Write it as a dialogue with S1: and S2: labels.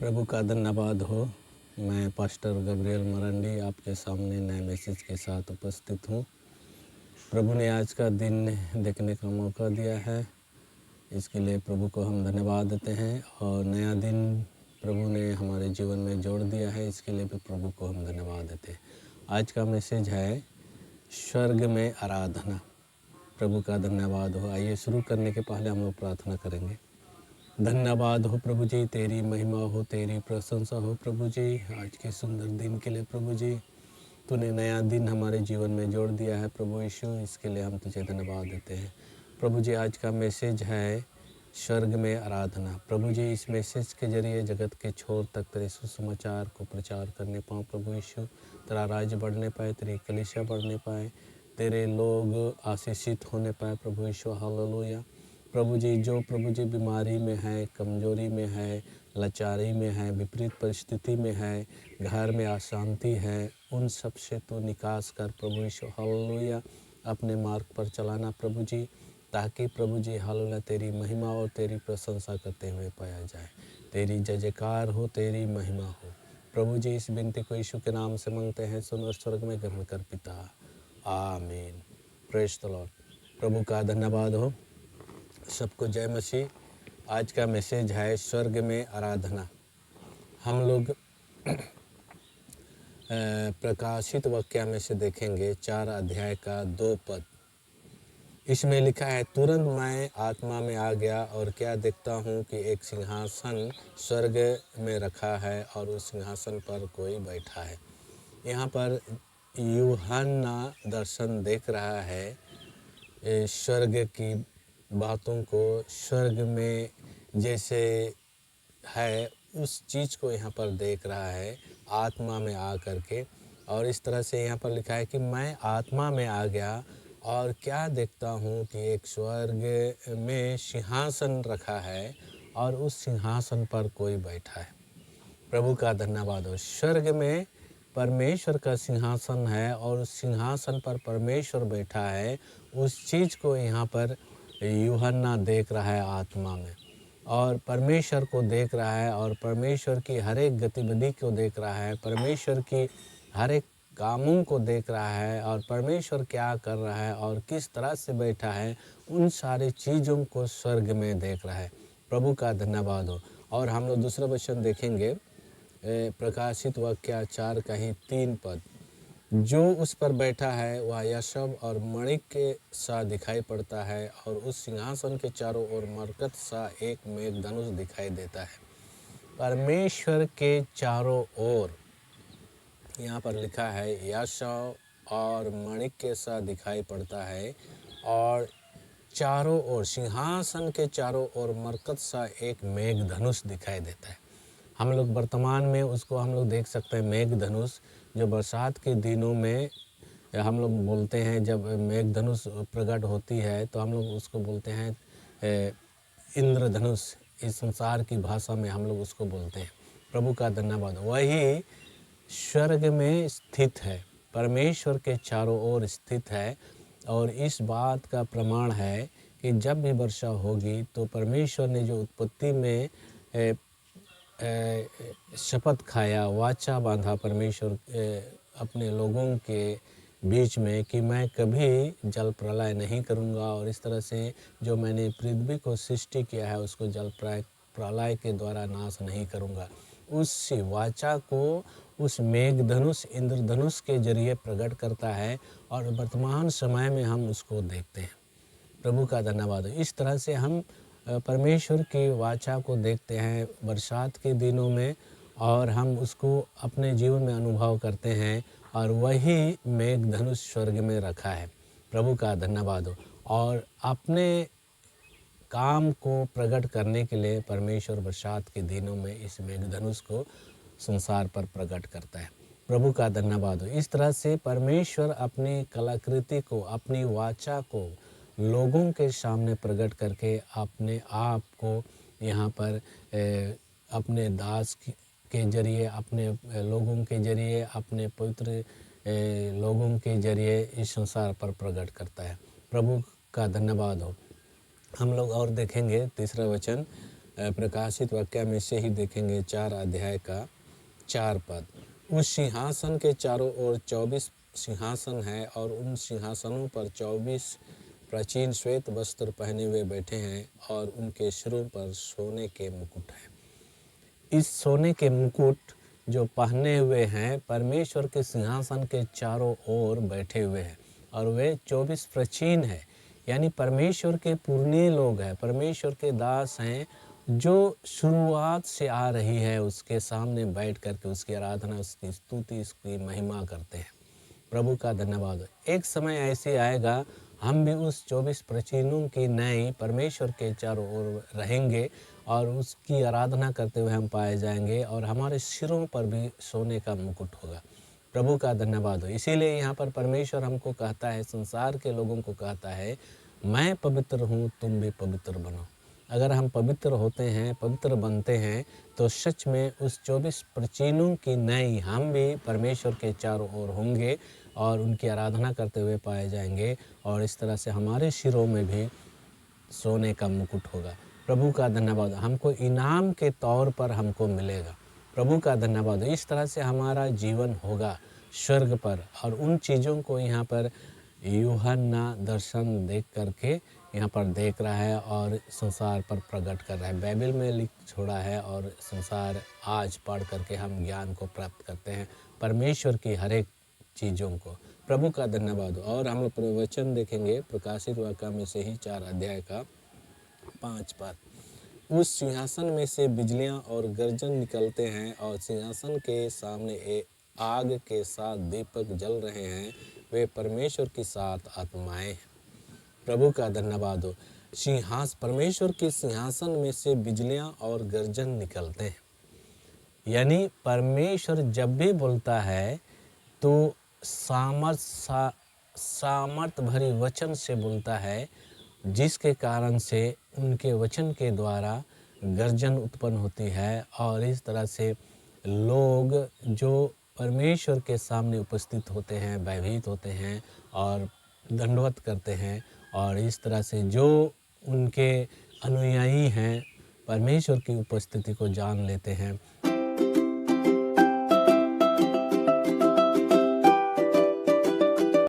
S1: प्रभु का धन्यवाद हो। मैं पास्टर गब्रियल मरंडी आपके सामने नए मैसेज के साथ उपस्थित हूँ। प्रभु ने आज का दिन देखने का मौका दिया है, इसके लिए प्रभु को हम धन्यवाद देते हैं। और नया दिन प्रभु ने हमारे जीवन में जोड़ दिया है, इसके लिए भी प्रभु को हम धन्यवाद देते हैं। आज का मैसेज है स्वर्ग में आराधना। प्रभु का धन्यवाद हो। आइए शुरू करने के पहले हम लोग प्रार्थना करेंगे। धन्यवाद हो प्रभु जी, तेरी महिमा हो, तेरी प्रशंसा हो प्रभु जी। आज के सुंदर दिन के लिए प्रभु जी, तूने नया दिन हमारे जीवन में जोड़ दिया है प्रभु यीशु, इसके लिए हम तुझे धन्यवाद देते हैं। प्रभु जी, आज का मैसेज है स्वर्ग में आराधना। प्रभु जी, इस मैसेज के जरिए जगत के छोर तक तेरे सुसमाचार को प्रचार करने पाऊँ प्रभु यीशु। तेरा राज्य बढ़ने पाए, तेरी कलीसिया बढ़ने पाए, तेरे लोग आशीषित होने पाए प्रभु यीशु। हालेलुया। प्रभु जी, जो प्रभु जी बीमारी में है, कमजोरी में है, लाचारी में है, विपरीत परिस्थिति में है, घर में अशांति है, उन सब से तो निकास कर प्रभु यीशु। हालेलुया। अपने मार्ग पर चलाना प्रभु जी, ताकि प्रभु जी हालेलुया तेरी महिमा और तेरी प्रशंसा करते हुए पाया जाए। तेरी जय जयकार हो, तेरी महिमा हो प्रभु जी। इस विनती को यीशु के नाम से मांगते हैं, सुन और स्वर्ग में ग्रहण कर पिता। आमीन। Praise the Lord. प्रभु का धन्यवाद हो। सबको जय मसीह। आज का मैसेज है स्वर्ग में आराधना। हम लोग प्रकाशित वाक्य में से देखेंगे 4 अध्याय का 2 पद। इसमें लिखा है, तुरंत मैं आत्मा में आ गया और क्या देखता हूँ कि एक सिंहासन स्वर्ग में रखा है और उस सिंहासन पर कोई बैठा है। यहाँ पर यूहन्ना दर्शन देख रहा है स्वर्ग की बातों को, स्वर्ग में जैसे है उस चीज़ को यहाँ पर देख रहा है आत्मा में आ करके। और इस तरह से यहाँ पर लिखा है कि मैं आत्मा में आ गया और क्या देखता हूँ कि एक स्वर्ग में सिंहासन रखा है और उस सिंहासन पर कोई बैठा है। प्रभु का धन्यवाद हो। स्वर्ग में परमेश्वर का सिंहासन है और उस सिंहासन पर परमेश्वर बैठा है। उस चीज़ को यहाँ पर यूहन्ना देख रहा है आत्मा में, और परमेश्वर को देख रहा है और परमेश्वर की हर एक गतिविधि को देख रहा है, परमेश्वर की हर एक कामों को देख रहा है और परमेश्वर क्या कर रहा है और किस तरह से बैठा है, उन सारी चीज़ों को स्वर्ग में देख रहा है। प्रभु का धन्यवाद हो। और हम लोग दूसरा वचन देखेंगे, प्रकाशित वाक्य 4 का ही 3 पद। जो उस पर बैठा है वह यशब और मणिक के सा दिखाई पड़ता है और उस सिंहासन के चारों ओर मरकत सा एक मेघधनुष दिखाई देता है। परमेश्वर के चारों ओर यहाँ पर लिखा है यशब और मणिक के सा दिखाई पड़ता है और चारों ओर, सिंहासन के चारों ओर मरकत सा एक मेघधनुष दिखाई देता है। हम लोग वर्तमान में उसको हम लोग देख सकते हैं, मेघधनुष, जो बरसात के दिनों में हम लोग बोलते हैं, जब मेघधनुष प्रकट होती है तो हम लोग उसको बोलते हैं इंद्रधनुष। इस संसार की भाषा में हम लोग उसको बोलते हैं। प्रभु का धन्यवाद। वही स्वर्ग में स्थित है, परमेश्वर के चारों ओर स्थित है। और इस बात का प्रमाण है कि जब भी वर्षा होगी तो परमेश्वर ने जो उत्पत्ति में शपथ खाया, वाचा बांधा परमेश्वर अपने लोगों के बीच में कि मैं कभी जल प्रलय नहीं करूंगा, और इस तरह से जो मैंने पृथ्वी को सृष्टि किया है उसको जल प्रलय के द्वारा नाश नहीं करूंगा, उस वाचा को उस मेघधनुष, इंद्रधनुष के जरिए प्रकट करता है। और वर्तमान समय में हम उसको देखते हैं। प्रभु का धन्यवाद। इस तरह से हम परमेश्वर की वाचा को देखते हैं बरसात के दिनों में, और हम उसको अपने जीवन में अनुभव करते हैं। और वही मेघधनुष स्वर्ग में रखा है। प्रभु का धन्यवाद हो। और अपने काम को प्रकट करने के लिए परमेश्वर बरसात के दिनों में इस मेघधनुष को संसार पर प्रकट करता है। प्रभु का धन्यवाद हो। इस तरह से परमेश्वर अपनी कलाकृति को, अपनी वाचा को लोगों के सामने प्रकट करके अपने आप को यहाँ पर अपने दास के जरिए, अपने लोगों के जरिए, अपने पवित्र लोगों के जरिए इस संसार पर प्रकट करता है। प्रभु का धन्यवाद हो। हम लोग और देखेंगे तीसरा वचन, प्रकाशित वाक्य में से ही देखेंगे 4 अध्याय का 4 पद। उस सिंहासन के चारों ओर 24 सिंहासन है और उन सिंहासनों पर 24 प्राचीन श्वेत वस्त्र पहने हुए बैठे हैं और उनके सिरों पर सोने के मुकुट हैं। इस सोने के मुकुट जो पहने हुए हैं परमेश्वर के सिंहासन के चारों ओर बैठे हुए हैं और वे 24 प्राचीन है, यानी परमेश्वर के पुरने लोग हैं, परमेश्वर के दास हैं जो शुरुआत से आ रही है उसके सामने बैठ करके उसकी आराधना, उसकी स्तुति, उसकी महिमा करते हैं। प्रभु का धन्यवाद। एक समय ऐसे आएगा हम भी उस 24 प्राचीनों की नई परमेश्वर के चारों ओर रहेंगे और उसकी आराधना करते हुए हम पाए जाएंगे और हमारे सिरों पर भी सोने का मुकुट होगा। प्रभु का धन्यवाद हो। इसीलिए यहाँ पर परमेश्वर हमको कहता है, संसार के लोगों को कहता है, मैं पवित्र हूँ, तुम भी पवित्र बनो। अगर हम पवित्र होते हैं, पवित्र बनते हैं, तो सच में उस 24 प्राचीनों की नई हम भी परमेश्वर के चारों ओर होंगे और उनकी आराधना करते हुए पाए जाएंगे और इस तरह से हमारे सिरों में भी सोने का मुकुट होगा। प्रभु का धन्यवाद, हमको इनाम के तौर पर हमको मिलेगा। प्रभु का धन्यवाद। इस तरह से हमारा जीवन होगा स्वर्ग पर और उन चीज़ों को यहाँ पर यूहन्ना दर्शन देख करके यहाँ पर देख रहा है और संसार पर प्रकट कर रहा है। बाइबल में लिख छोड़ा है और संसार आज पढ़ करके हम ज्ञान को प्राप्त करते हैं परमेश्वर की हर एक चीज़ों को। प्रभु का धन्यवाद। और हम लोग प्रवचन देखेंगे प्रकाशित वाक्य में से ही 4 अध्याय का 5 पद। उस सिंहासन में से बिजलियां और गर्जन निकलते हैं और सिंहासन के सामने आग के साथ दीपक जल रहे हैं, वे परमेश्वर की 7 आत्माएं हैं। प्रभु का धन्यवाद हो। परमेश्वर के सिंहासन में से बिजलियां और गर्जन निकलते हैं, यानी परमेश्वर जब भी बोलता है तो सामर्थ भरी वचन से बोलता है, जिसके कारण से उनके वचन के द्वारा गर्जन उत्पन्न होती है और इस तरह से लोग जो परमेश्वर के सामने उपस्थित होते हैं, भयभीत होते हैं और दंडवत करते हैं और इस तरह से जो उनके अनुयायी हैं परमेश्वर की उपस्थिति को जान लेते हैं